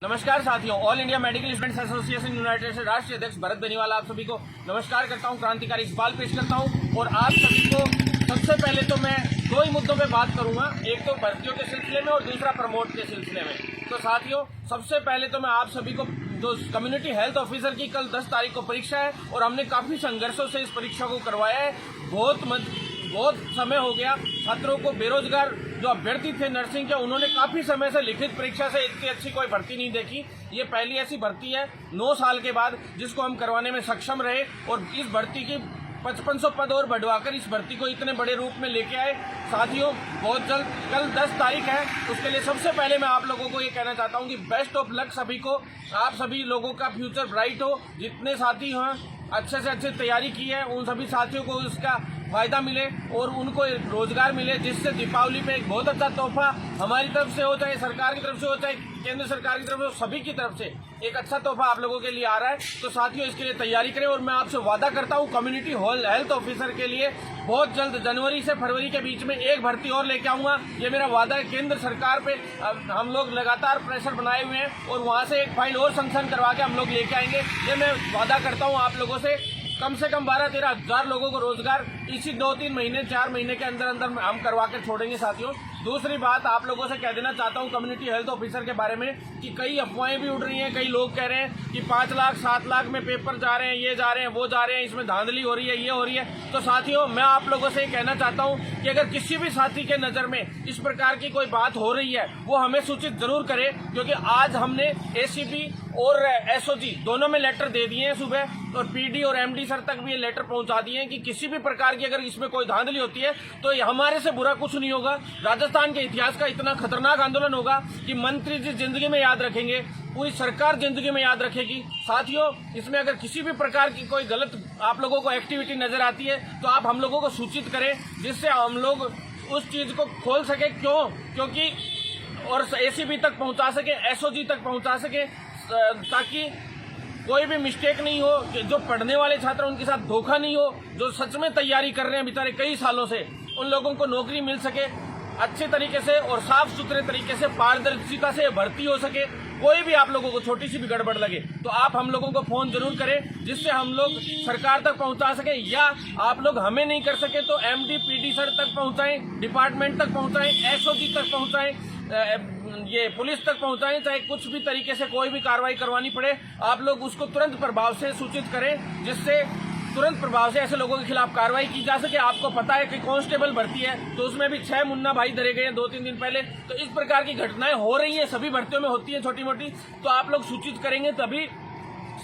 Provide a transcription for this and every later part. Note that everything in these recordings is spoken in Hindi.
नमस्कार साथियों, all India medical students association United से राष्ट्रीय अध्यक्ष भरत बेनीवाला आप सभी को नमस्कार करता हूं, क्रांतिकारी इकबाल पेश करता हूं। और आप सभी को सबसे पहले तो मैं दो ही मुद्दों पे बात करूंगा, एक तो भर्तियों के सिलसिले में और दूसरा प्रमोट के सिलसिले में। तो साथियों, सबसे पहले तो मैं आप सभी को जो कम्युनिटी हेल्थ ऑफिसर की कल 10 तारीख को परीक्षा है और हमने काफी संघर्षों से इस परीक्षा को करवाया है। बहुत समय हो गया, छात्रों को बेरोजगार जो अभ्यर्थी थे नर्सिंग के, उन्होंने काफी समय से लिखित परीक्षा से इतनी अच्छी कोई भर्ती नहीं देखी। ये पहली ऐसी भर्ती है 9 साल के बाद जिसको हम करवाने में सक्षम रहे और इस भर्ती की 5500 पद और बढ़वाकर इस भर्ती को इतने बड़े रूप में लेके आए। साथियों, बहुत जल्द कल 10 तारीख है, उसके लिए सबसे पहले मैं आप लोगों को ये कहना चाहता हूँ कि बेस्ट ऑफ लक सभी को। आप सभी लोगों का फ्यूचर ब्राइट हो। जितने साथी हैं अच्छे से अच्छे तैयारी की है, उन सभी साथियों को इसका फायदा मिले और उनको रोजगार मिले, जिससे दीपावली पे एक बहुत अच्छा तोहफा हमारी तरफ से हो, चाहे सरकार की तरफ से हो, चाहे केंद्र सरकार की तरफ से हो, सभी की तरफ से एक अच्छा तोहफा आप लोगों के लिए आ रहा है। तो साथियों, इसके लिए तैयारी करें और मैं आपसे वादा करता हूं कम्युनिटी हेल्थ ऑफिसर के लिए बहुत जल्द जनवरी से फरवरी के बीच में एक भर्ती और लेके आऊंगा। ये मेरा वादा है। केंद्र सरकार पे हम लोग लगातार प्रेशर बनाए हुए हैं और वहां से एक फाइल और संकलन करवा के हम लोग लेके आएंगे। ये मैं वादा करता हूं आप लोगों से। कम से कम 12-13 हजार लोगों को रोजगार इसी 2-3 महीने 4 महीने के अंदर अंदर हम करवा के छोड़ेंगे। साथियों, दूसरी बात आप लोगों से कह देना चाहता हूं कम्युनिटी हेल्थ ऑफिसर के बारे में कि कई अफवाहें भी उड़ रही हैं। कई लोग कह रहे हैं कि 5 लाख 7 लाख में पेपर जा रहे हैं, ये जा रहे हैं, वो जा रहे हैं, इसमें धांधली हो रही है, ये हो रही है। तो साथियों, मैं आप लोगों से कहना चाहता हूं कि अगर किसी भी साथी के नजर में इस प्रकार की कोई बात हो रही है, वो हमें सूचित जरूर करे, क्योंकि आज हमने एसीपी और एसओजी दोनों में लेटर दे दिए हैं सुबह, और पीडी और एमडी सर तक भी ये लेटर पहुंचा दिए हैं कि किसी भी प्रकार की अगर इसमें कोई धांधली होती है तो हमारे से बुरा कुछ नहीं होगा। राजस्थान के इतिहास का इतना खतरनाक आंदोलन होगा कि मंत्री जी जिंदगी में याद रखेंगे, पूरी सरकार जिंदगी में याद रखेगी। साथियों, इसमें अगर किसी भी प्रकार की कोई गलत आप लोगों को एक्टिविटी नजर आती है तो आप हम लोगों को सूचित करें, जिससे हम लोग उस चीज को खोल सके। क्योंकि और एसीबी तक पहुंचा सके, एसओजी तक पहुंचा सके, ताकि कोई भी मिस्टेक नहीं हो, कि जो पढ़ने वाले छात्र उनके साथ धोखा नहीं हो, जो सच में तैयारी कर रहे हैं बेचारे कई सालों से, उन लोगों को नौकरी मिल सके अच्छे तरीके से और साफ सुथरे तरीके से, पारदर्शिता से भर्ती हो सके। कोई भी आप लोगों को छोटी सी भी गड़बड़ लगे तो आप हम लोगों को फोन जरूर करें, जिससे हम लोग सरकार तक पहुंचा सके, या आप लोग हमें नहीं कर सके तो एमडी पीडी सर तक पहुंचाएं, डिपार्टमेंट तक पहुंचाएं, एसओजी तक पहुंचाएं, ये पुलिस तक पहुंचाएं। चाहे कुछ भी तरीके से कोई भी कार्रवाई करवानी पड़े, आप लोग उसको तुरंत प्रभाव से सूचित करें, जिससे तुरंत प्रभाव से ऐसे लोगों के खिलाफ कार्रवाई की जा सके। आपको पता है कि कांस्टेबल भर्ती है तो उसमें भी 6 मुन्ना भाई धरे गए हैं 2-3 दिन पहले। तो इस प्रकार की घटनाएं हो रही हैं, सभी भर्तियों में होती है छोटी मोटी। तो आप लोग सूचित करेंगे तभी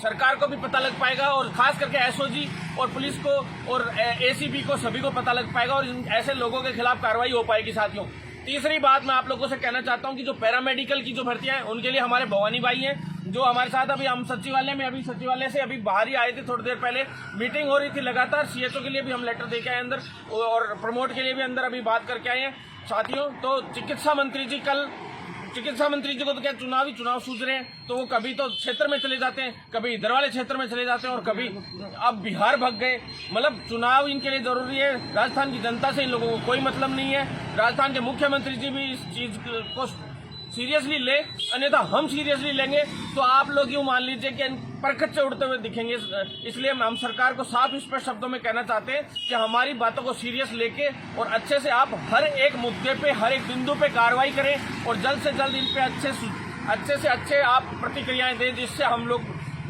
सरकार को भी पता लग पाएगा, और खास करके एसओजी और पुलिस को और एसीबी को सभी को पता लग पाएगा और ऐसे लोगों के खिलाफ कार्रवाई हो पाएगी। साथियों, तीसरी बात मैं आप लोगों से कहना चाहता हूं कि जो पैरामेडिकल की जो भर्तियां हैं उनके लिए हमारे भवानी भाई हैं जो हमारे साथ अभी हम सचिवालय में, अभी सचिवालय से अभी बाहर ही आए थे, थोड़ी देर पहले मीटिंग हो रही थी लगातार। सीएचओ के लिए भी हम लेटर दे के आए अंदर, और प्रमोट के लिए भी अंदर अभी बात करके आए हैं। साथियों, तो चिकित्सा मंत्री जी को तो क्या चुनाव सूझ रहे हैं, तो वो कभी तो क्षेत्र में चले जाते हैं, कभी इधर वाले क्षेत्र में चले जाते हैं, और कभी अब बिहार भाग गए। मतलब चुनाव इनके लिए जरूरी है। राजस्थान की जनता से इन लोगों को कोई मतलब नहीं है। राजस्थान के मुख्यमंत्री जी भी इस चीज को सीरियसली ले, अन्यथा हम सीरियसली लेंगे। तो आप लोग यूं मान लीजिए कि परखच से उड़ते हुए दिखेंगे। इसलिए हम सरकार को साफ स्पष्ट शब्दों में कहना चाहते हैं कि हमारी बातों को सीरियस लेके और अच्छे से आप हर एक मुद्दे पे, हर एक बिंदु पे कार्रवाई करें और जल्द से जल्द इन पे अच्छे से अच्छे आप प्रतिक्रियाएं दें, जिससे हम लोग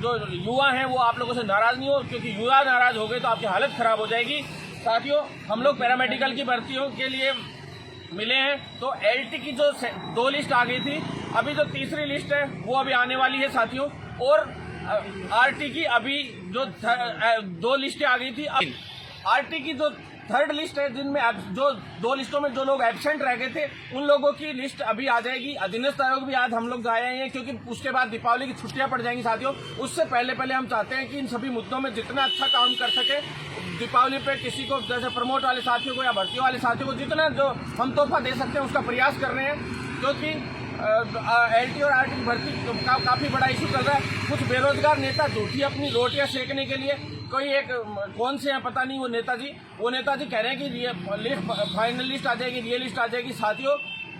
जो युवा हैं वो आप लोगों से नाराज नहीं हो, क्योंकि युवा नाराज हो गए तो आपकी हालत खराब हो जाएगी। साथियों, हम लोग पैरामेडिकल की भर्तियों के लिए मिले हैं, तो एलटी की जो 2 लिस्ट आ गई थी, अभी जो तीसरी लिस्ट है वो अभी आने वाली है साथियों, और आरटी की अभी जो 2 लिस्टें आ गई थी। आरटी की जो 3rd लिस्ट है, जिनमें जो 2 लिस्टों में जो लोग एब्सेंट रह गए थे उन लोगों की लिस्ट अभी आ जाएगी। अधीनस्थ आयोग भी आज हम लोग आए हैं, क्योंकि उसके बाद दीपावली की छुट्टियां पड़ जाएंगी साथियों। उससे पहले हम चाहते हैं कि इन सभी मुद्दों में जितना अच्छा काम कर सके, दीपावली पे किसी को, जैसे प्रमोट वाले साथियों को या भर्तियों वाले साथियों को जितना जो हम तोहफा दे सकते हैं उसका प्रयास कर रहे हैं। क्योंकि एलटी और आरटी की भर्ती का काफी बड़ा इशू चल रहा है। कुछ बेरोजगार नेता झूठी अपनी रोटियां सेकने के लिए, कोई एक कौन से हैं पता नहीं, वो नेताजी कह रहे हैं कि फाइनल लिस्ट आ जाएगी, ये लिस्ट आ जाएगी। साथियों,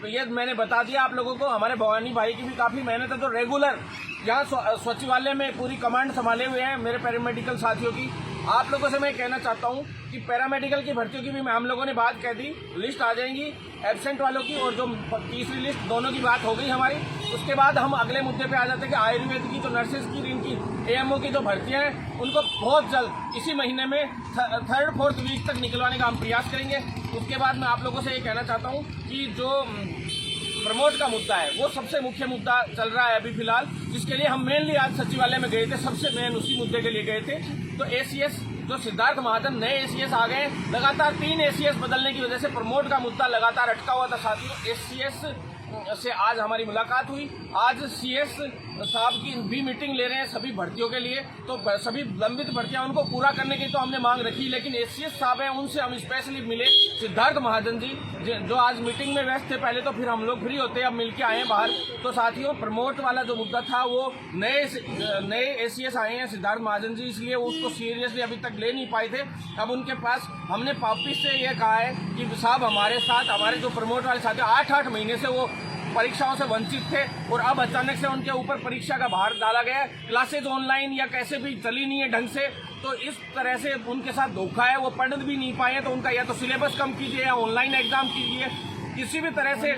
ये मैंने बता दिया आप लोगों को। हमारे भवानी भाई की भी काफ़ी मेहनत है, तो रेगुलर यहाँ सचिवालय में पूरी कमांड संभाले हुए हैं मेरे पैरामेडिकल साथियों की। आप लोगों से मैं कहना चाहता हूँ कि पैरामेडिकल की भर्तियों की भी हम लोगों ने बात कह दी, लिस्ट आ जाएंगी एब्सेंट वालों की और जो तीसरी लिस्ट, दोनों की बात हो गई हमारी। उसके बाद हम अगले मुद्दे पे आ जाते हैं कि आयुर्वेद की जो नर्सेज की, इनकी एएमओ की जो भर्तियाँ हैं उनको बहुत जल्द इसी महीने में 3-4 वीक तक निकलवाने का हम प्रयास करेंगे। उसके बाद मैं आप लोगों से ये कहना चाहता हूँ कि जो प्रमोट का मुद्दा है वो सबसे मुख्य मुद्दा चल रहा है अभी फिलहाल, जिसके लिए हम मेनली आज सचिवालय में गए थे, सबसे मेन उसी मुद्दे के लिए गए थे। तो एसीएस जो सिद्धार्थ महाजन नए एसीएस आ गए, लगातार 3 एसीएस बदलने की वजह से प्रमोट का मुद्दा लगातार अटका हुआ था साथियों। एसीएस से आज हमारी मुलाकात हुई, आज सीएस साहब की भी मीटिंग ले रहे हैं सभी भर्तियों के लिए। तो सभी लंबित भर्तियां उनको पूरा करने की तो हमने मांग रखी, लेकिन एसीएस साहब हैं उनसे हम स्पेशली मिले, सिद्धार्थ महाजन जी जो आज मीटिंग में व्यस्त थे पहले, तो फिर हम लोग फ्री होते अब मिलके आए हैं बाहर। तो साथियों प्रमोट वाला जो मुद्दा था वो नए एसीएस आए हैं सिद्धार्थ महाजन जी, इसलिए उसको सीरियसली अभी तक ले नहीं पाए थे। अब उनके पास हमने वापिस से ये कहा है कि साहब हमारे साथ, हमारे जो प्रमोट वाले साथी 8 महीने से वो परीक्षाओं से वंचित थे और अब अचानक से उनके ऊपर परीक्षा का भार डाला गया। क्लासेज ऑनलाइन या कैसे भी चली नहीं है ढंग से, तो इस तरह से उनके साथ धोखा है। वो पढ़ भी नहीं पाए, तो उनका या तो सिलेबस कम कीजिए या ऑनलाइन एग्जाम कीजिए, किसी भी तरह से,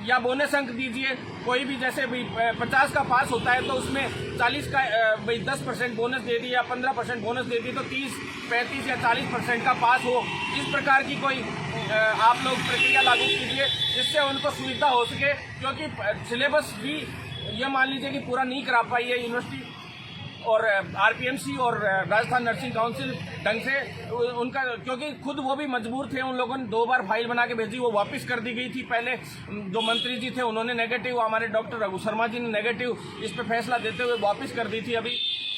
या बोनस अंक दीजिए। कोई भी जैसे भी 50 का पास होता है तो उसमें 40 का 10% बोनस दे दिए या 15% बोनस दे दिए, तो 30, 35 या 40% का पास हो। इस प्रकार की कोई आप लोग प्रक्रिया लागू कीजिए जिससे उनको सुविधा हो सके, क्योंकि सिलेबस भी ये मान लीजिए कि पूरा नहीं करा पाई है यूनिवर्सिटी और आरपीएमसी और राजस्थान नर्सिंग काउंसिल ढंग से उनका, क्योंकि खुद वो भी मजबूर थे। उन लोगों ने 2 बार फाइल बना के भेजी, वो वापस कर दी गई थी। पहले जो मंत्री जी थे उन्होंने नेगेटिव, हमारे डॉक्टर रघु शर्मा जी ने नेगेटिव इस पर फैसला देते हुए वापस कर दी थी। अभी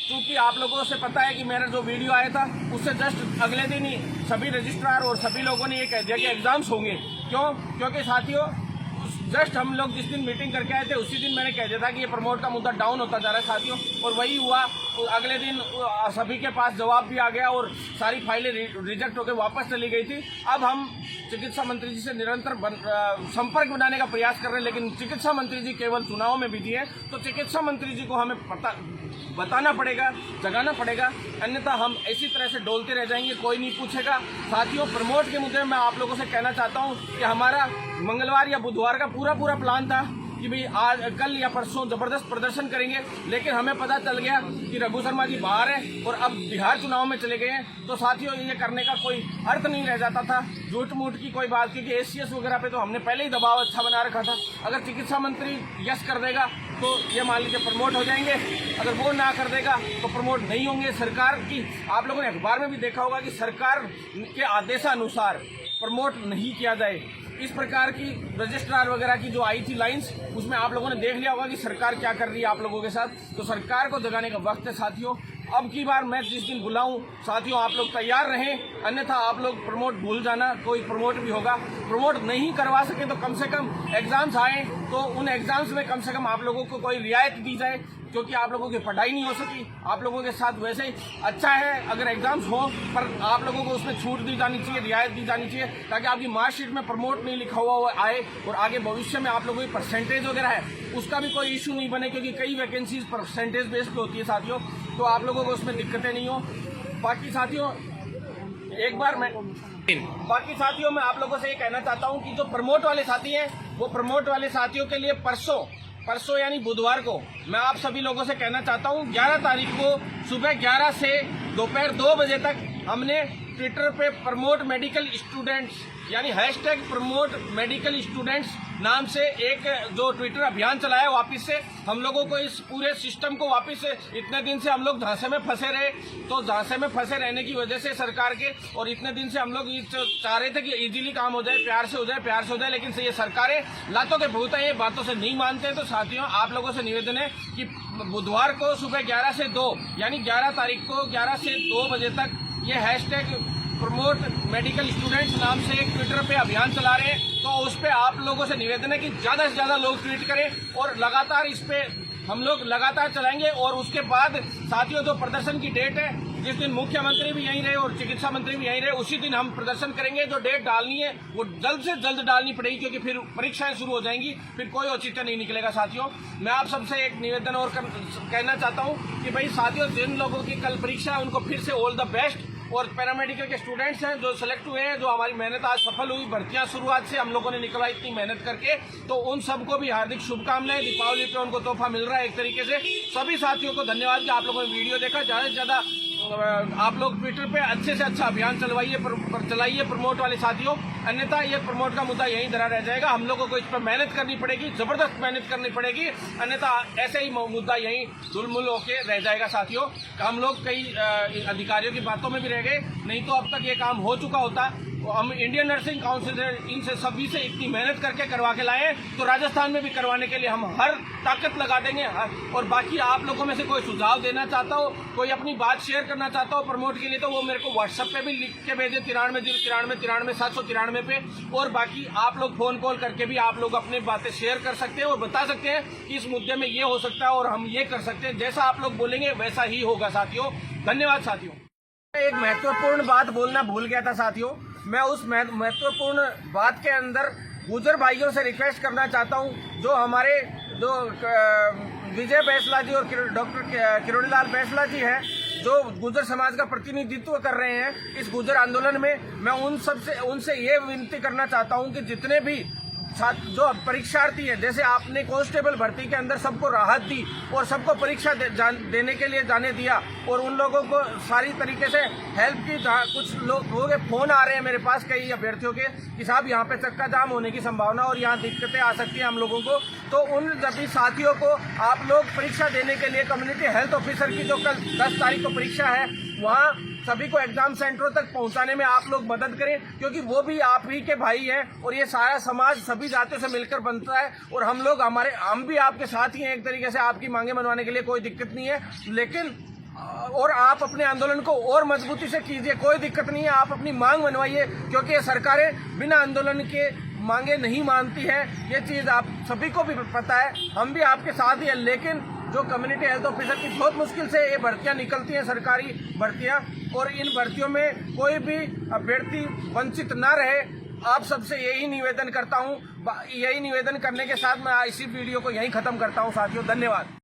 क्योंकि आप लोगों से पता है कि मेरा जो वीडियो आया था उससे जस्ट अगले दिन ही सभी रजिस्ट्रार और सभी लोगों ने ये कह दिया कि एग्जाम्स होंगे। क्योंकि साथियों जस्ट हम लोग जिस दिन मीटिंग करके आए थे उसी दिन मैंने कह दिया था कि ये प्रमोट का मुद्दा डाउन होता जा रहा है साथियों, और वही हुआ। अगले दिन सभी के पास जवाब भी आ गया और सारी फाइलें रिजेक्ट होकर वापस चली गई थी। अब हम चिकित्सा मंत्री जी से निरंतर संपर्क बनाने का प्रयास कर रहे हैं, लेकिन चिकित्सा मंत्री जी केवल चुनाव में बिजी है। तो चिकित्सा मंत्री जी को हमें बताना पड़ेगा, जगाना पड़ेगा, अन्यथा हम इसी तरह से डोलते रह जाएंगे, कोई नहीं पूछेगा। साथियों प्रमोट के मुद्दे में मैं आप लोगों से कहना चाहता हूं कि हमारा मंगलवार या बुधवार का पूरा प्लान था कि भाई आज, कल या परसों जबरदस्त प्रदर्शन करेंगे, लेकिन हमें पता चल गया कि रघु शर्मा जी बाहर हैं और अब बिहार चुनाव में चले गए हैं। तो साथियों ये करने का कोई अर्थ नहीं रह जाता था, झूठ मूठ की कोई बात, क्योंकि एसीएस वगैरह पे तो हमने पहले ही दबाव अच्छा बना रखा था। अगर चिकित्सा मंत्री यस कर देगा तो ये मान लीजिए प्रमोट हो जाएंगे, अगर वो ना कर देगा तो प्रमोट नहीं होंगे। सरकार की, आप लोगों ने अखबार में भी देखा होगा कि सरकार के आदेशानुसार प्रमोट नहीं किया जाए, इस प्रकार की रजिस्ट्रार वगैरह की जो आई थी लाइंस, उसमें आप लोगों ने देख लिया होगा कि सरकार क्या कर रही है आप लोगों के साथ। तो सरकार को जगाने का वक्त है साथियों। अब की बार मैं जिस दिन बुलाऊं साथियों आप लोग तैयार रहें, अन्यथा आप लोग प्रमोट भूल जाना, कोई प्रमोट भी होगा। प्रमोट नहीं करवा सके तो कम से कम एग्जाम्स आए तो उन एग्जाम्स में कम से कम आप लोगों को कोई रियायत दी जाए, क्योंकि आप लोगों की पढ़ाई नहीं हो सकी। आप लोगों के साथ वैसे ही अच्छा है अगर एग्जाम्स हो, पर आप लोगों को उसमें छूट दी जानी चाहिए, रियायत दी जानी चाहिए, ताकि आपकी मार्कशीट में प्रमोट नहीं लिखा हुआ आए और आगे भविष्य में आप लोगों की परसेंटेज वगैरह है उसका भी कोई इशू नहीं बने, क्योंकि कई वैकेंसीज परसेंटेज बेस्ड पे होती है साथियों। तो आप लोगों को उसमें दिक्कतें नहीं हो। बाकी साथियों मैं आप लोगों से ये कहना चाहता हूँ कि जो प्रमोट वाले साथी हैं, वो प्रमोट वाले साथियों के लिए परसों यानी बुधवार को मैं आप सभी लोगों से कहना चाहता हूँ 11 तारीख को सुबह 11 से दोपहर 2 बजे तक हमने ट्विटर पे प्रमोट मेडिकल स्टूडेंट्स यानी #प्रमोट मेडिकल स्टूडेंट्स नाम से एक जो ट्विटर अभियान चलाया वापस से हम लोगों को इस पूरे सिस्टम को वापस से, इतने दिन से हम लोग झांसे में फंसे रहे, तो झांसे में फंसे रहने की वजह से सरकार के, और इतने दिन से हम लोग चाह रहे थे कि इजीली काम हो जाए, प्यार से हो जाए, लेकिन ये सरकारें लातों के भूत हैं, ये बातों से नहीं मानते। तो साथियों आप लोगों से निवेदन है कि बुधवार को सुबह 11 से 2 यानी 11 तारीख को 11 से 2 बजे तक ये #प्रमोट मेडिकल स्टूडेंट्स नाम से एक ट्विटर पे अभियान चला रहे हैं। तो उस पे आप लोगों से निवेदन है कि ज़्यादा से ज़्यादा लोग ट्वीट करें और लगातार इस पे हम लोग लगातार चलाएंगे। और उसके बाद साथियों जो प्रदर्शन की डेट है जिस दिन मुख्यमंत्री भी यहीं रहे और चिकित्सा मंत्री भी यहीं रहे, उसी दिन हम प्रदर्शन करेंगे। जो डेट डालनी है वो जल्द से जल्द डालनी पड़ेगी, क्योंकि फिर परीक्षाएं शुरू हो जाएंगी, फिर कोई औचित्य नहीं निकलेगा। साथियों, मैं आप सबसे एक निवेदन और कहना चाहता हूं कि भाई साथियों, जिन लोगों की कल परीक्षा है उनको फिर से ऑल द बेस्ट। और पैरामेडिकल के स्टूडेंट्स हैं जो सेलेक्ट हुए हैं, जो हमारी मेहनत आज सफल हुई, भर्तियां शुरुआत से हम लोगों ने निकलवाई इतनी मेहनत करके, तो उन सबको भी हार्दिक शुभकामनाएं। दीपावली पे उनको तोहफा मिल रहा है एक तरीके से। सभी साथियों को धन्यवाद कि आप लोगों ने वीडियो देखा। ज़्यादा से ज़्यादा आप लोग ट्विटर पे अच्छे से अच्छा अभियान चलवाइए, चलाइए प्रमोट वाले साथियों, अन्यथा ये प्रमोट का मुद्दा यहीं धरा रह जाएगा। हम लोगों को इस पर मेहनत करनी पड़ेगी, जबरदस्त मेहनत करनी पड़ेगी, अन्यथा ऐसे ही मुद्दा यहीं दुलमुल होके रह जाएगा। साथियों, हम लोग कई अधिकारियों की बातों में भी रह गए, नहीं तो अब तक ये काम हो चुका होता। हम इंडियन नर्सिंग काउंसिल इनसे सभी से इतनी मेहनत करके करवा के लाए, तो राजस्थान में भी करवाने के लिए हम हर ताकत लगा देंगे। और बाकी आप लोगों में से कोई सुझाव देना चाहता हो, कोई अपनी बात शेयर करना चाहता हो प्रमोट के लिए, तो वो मेरे को व्हाट्सएप पे भी लिख के भेजे 93 पे। और बाकी आप लोग फोन कॉल करके भी आप लोग अपनी बातें शेयर कर सकते हैं और बता सकते हैं कि इस मुद्दे में ये हो सकता है और हम ये कर सकते हैं। जैसा आप लोग बोलेंगे वैसा ही होगा। साथियों, धन्यवाद। साथियों, एक महत्वपूर्ण बात बोलना भूल गया था। साथियों, मैं उस महत्वपूर्ण बात के अंदर गुर्जर भाइयों से रिक्वेस्ट करना चाहता हूं, जो हमारे जो विजय बैसला जी और डॉक्टर किरोड़ीलाल बैसला जी हैं, जो गुर्जर समाज का प्रतिनिधित्व कर रहे हैं इस गुर्जर आंदोलन में, मैं उनसे ये विनती करना चाहता हूं कि जितने भी जो परीक्षार्थी है, जैसे आपने कांस्टेबल भर्ती के अंदर सबको राहत दी और सबको परीक्षा देने के लिए जाने दिया, और उन लोगों को सारी तरीके से हेल्प की। कुछ लोगों के फोन आ रहे हैं मेरे पास कई अभ्यर्थियों के कि साहब यहाँ पे चक्का जाम होने की संभावना और यहाँ दिक्कतें आ सकती हैं हम लोगों को, तो उन सभी साथियों को आप लोग परीक्षा देने के लिए कम्युनिटी हेल्थ ऑफिसर की जो कल 10 तारीख को परीक्षा है, वहाँ सभी को एग्जाम सेंटरों तक पहुंचाने में आप लोग मदद करें, क्योंकि वो भी आप ही के भाई हैं और ये सारा समाज सभी जातियों से मिलकर बनता है। और हम भी आपके साथ ही हैं एक तरीके से। आपकी मांगे मनवाने के लिए कोई दिक्कत नहीं है, लेकिन और आप अपने आंदोलन को और मजबूती से कीजिए, कोई दिक्कत नहीं है। आप अपनी मांग मनवाइए, क्योंकि ये सरकारें बिना आंदोलन के मांगे नहीं मानती है। ये चीज़ आप सभी को भी पता है, हम भी आपके साथ ही हैं। लेकिन जो कम्युनिटी हेल्थ ऑफिसर की बहुत मुश्किल से ये भर्तियां निकलती हैं, सरकारी भर्तियां, और इन भर्तियों में कोई भी अभ्यर्थी वंचित ना रहे। आप सबसे यही निवेदन करता हूं। यही निवेदन करने के साथ मैं इसी वीडियो को यहीं खत्म करता हूं। साथियों, धन्यवाद।